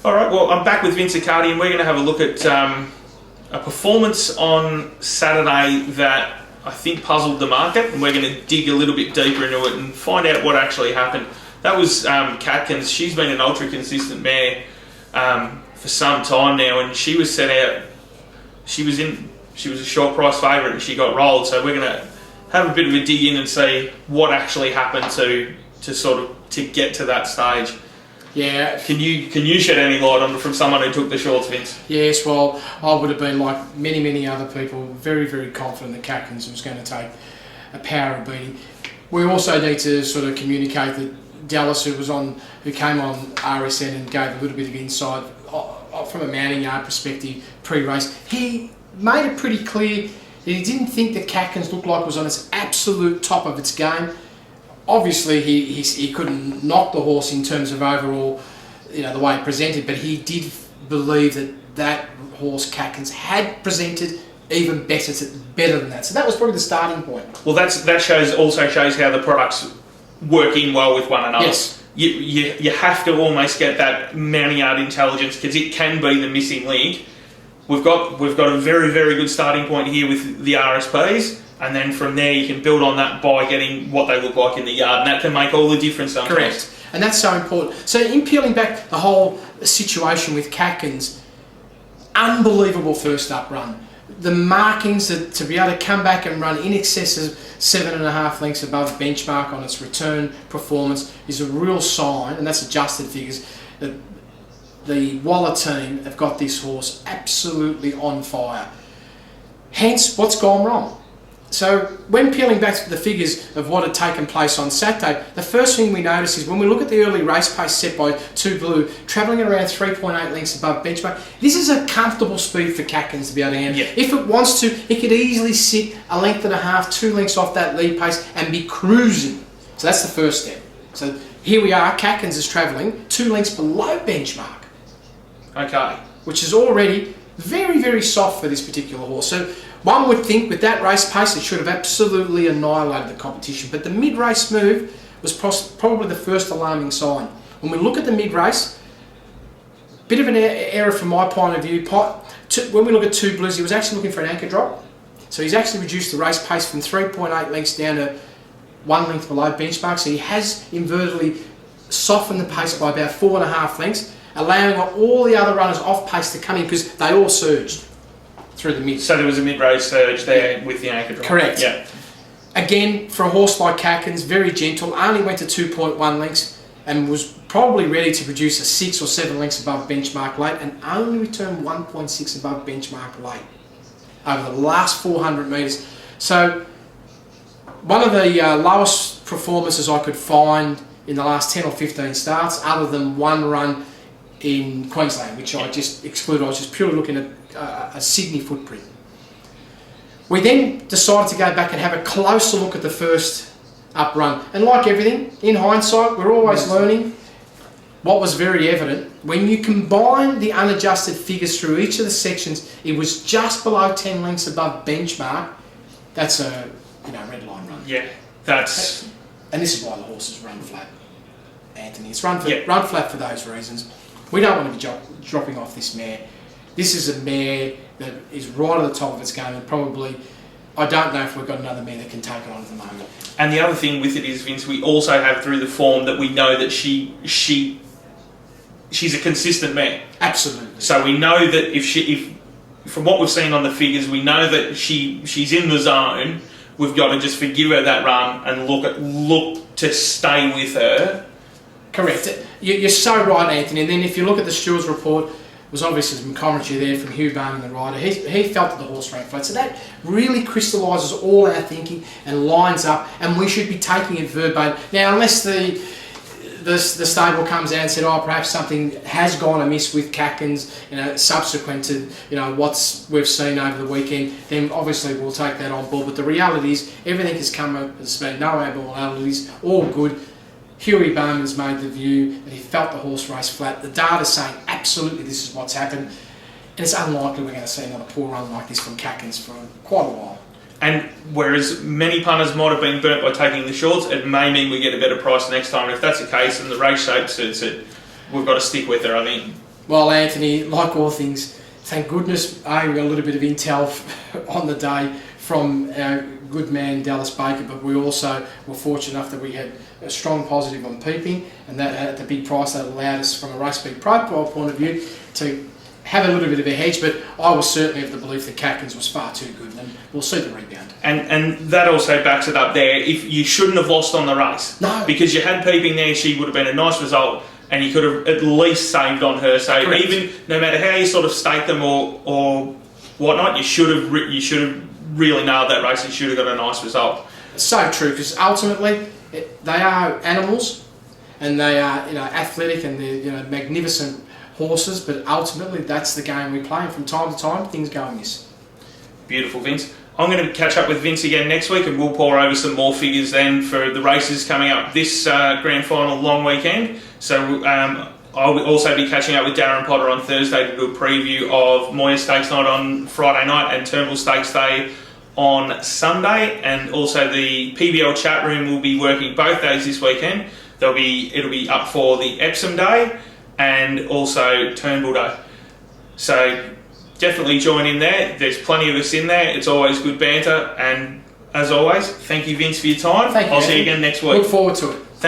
All right, well, I'm back with Vince Accardi, and we're going to have a look at a performance on Saturday that I think puzzled the market, and we're going to dig a little bit deeper into it and find out what actually happened. That was Catkins. She's been an ultra-consistent mare for some time now, and she was set out. She was a short price favourite, and she got rolled. So we're going to have a bit of a dig in and see what actually happened to get to that stage. Yeah. Can you shed any light on it from someone who took the shorts, Vince? Yes, well, I would have been like many other people, very, very confident that Catkins was going to take a power beating. We also need to sort of communicate that Dallas, who came on RSN and gave a little bit of insight from a mounting yard perspective pre-race, he made it pretty clear that he didn't think that Catkins looked like it was on its absolute top of its game. Obviously, he couldn't knock the horse in terms of overall, the way it presented, but he did believe that horse, Catkins, had presented even better than that. So that was probably the starting point. Well, that also shows how the products work in well with one another. Yes. You have to almost get that mounting yard intelligence, because it can be the missing link. We've got a very, very good starting point here with the RSPs. And then from there, you can build on that by getting what they look like in the yard, and that can make all the difference sometimes. Correct, and that's so important. So in peeling back the whole situation with Catkins, unbelievable first up run. The markings to be able to come back and run in excess of 7.5 lengths above benchmark on its return performance is a real sign, and that's adjusted figures, that the Waller team have got this horse absolutely on fire. Hence, what's gone wrong? So when peeling back the figures of what had taken place on Saturday, the first thing we notice is when we look at the early race pace set by Two Blue, travelling at around 3.8 lengths above benchmark, this is a comfortable speed for Catkins to be able to handle. Yeah. If it wants to, it could easily sit a length and a half, 2 lengths off that lead pace and be cruising. So that's the first step. So here we are, Catkins is travelling 2 lengths below benchmark. Okay. Which is already very, very soft for this particular horse. So one would think with that race pace it should have absolutely annihilated the competition, but the mid-race move was probably the first alarming sign. When we look at the mid-race, bit of an error from my point of view. When we look at Two Blues, he was actually looking for an anchor drop, so he's actually reduced the race pace from 3.8 lengths down to 1 length below benchmark, so he has invertedly softened the pace by about 4.5 lengths, allowing all the other runners off pace to come in because they all surged through the mid. So there was a mid-race surge there with the anchor drop. Correct. Yeah. Again, for a horse like Catkins, very gentle, only went to 2.1 lengths and was probably ready to produce a 6 or 7 lengths above benchmark late, and only returned 1.6 above benchmark late over the last 400 metres. So one of the lowest performances I could find in the last 10 or 15 starts, other than one run in Queensland, which I just excluded. I was just purely looking at a Sydney footprint. We then decided to go back and have a closer look at the first up run. And like everything, in hindsight, we're always learning. What was very evident, when you combine the unadjusted figures through each of the sections, it was just below 10 lengths above benchmark. That's a red line run. Yeah, that's... And this is why the horses run flat, Anthony. It's run flat for those reasons. We don't want to be dropping off this mare. This is a mare that is right at the top of its game, and probably, I don't know if we've got another mare that can take it on at the moment. And the other thing with it is, Vince, we also have through the form that we know that she's a consistent mare. Absolutely. So we know that if from what we've seen on the figures, we know that she's in the zone. We've got to just forgive her that run and look to stay with her. Correct. You're so right, Anthony. And then if you look at the stewards report, there was obviously some commentary there from Hugh Barman, the rider. He felt that the horse ran flat. So that really crystallises all our thinking and lines up, and we should be taking it verbatim. Now, unless the stable comes out and said, perhaps something has gone amiss with Catkins, subsequent to what we've seen over the weekend, then obviously we'll take that on board. But the reality is, everything has been no abnormalities, all good. Huey Barman's made the view that he felt the horse race flat. The data's saying absolutely this is what's happened, and it's unlikely we're going to see another poor run like this from Catkins for quite a while. And whereas many punters might have been burnt by taking the shorts, it may mean we get a better price next time. And if that's the case and the race shape suits it, we've got to stick with her, I think. Well, Anthony, like all things, thank goodness we got a little bit of intel on the day from our good man Dallas Baker, but we also were fortunate enough that we had a strong positive on peeping, and that at the big price that allowed us from a race speed profile point of view to have a little bit of a hedge. But I was certainly of the belief that Catkins was far too good, and we'll see the rebound. And that also backs it up there. If you shouldn't have lost on the race, No, because you had peeping there, she would have been a nice result, and you could have at least saved on her. So Correct. even no matter how you sort of stake them or whatnot, you should have really nailed that race. You should have got a nice result. so true, because ultimately they are animals, and they are athletic, and they're magnificent horses. But ultimately, that's the game we play. And from time to time, things go amiss. Beautiful, Vince. I'm going to catch up with Vince again next week, and we'll pour over some more figures then for the races coming up this grand final long weekend. So I'll also be catching up with Darren Potter on Thursday to do a preview of Moya Stakes Night on Friday night and Turnbull Stakes Day on Sunday. And also the PBL chat room will be working both days this weekend. It'll be up for the Epsom Day and also Turnbull Day. So definitely join in there. There's plenty of us in there. It's always good banter. And as always, thank you, Vince, for your time. Thank you, I'll see you Anthony. again next week. Look forward to it.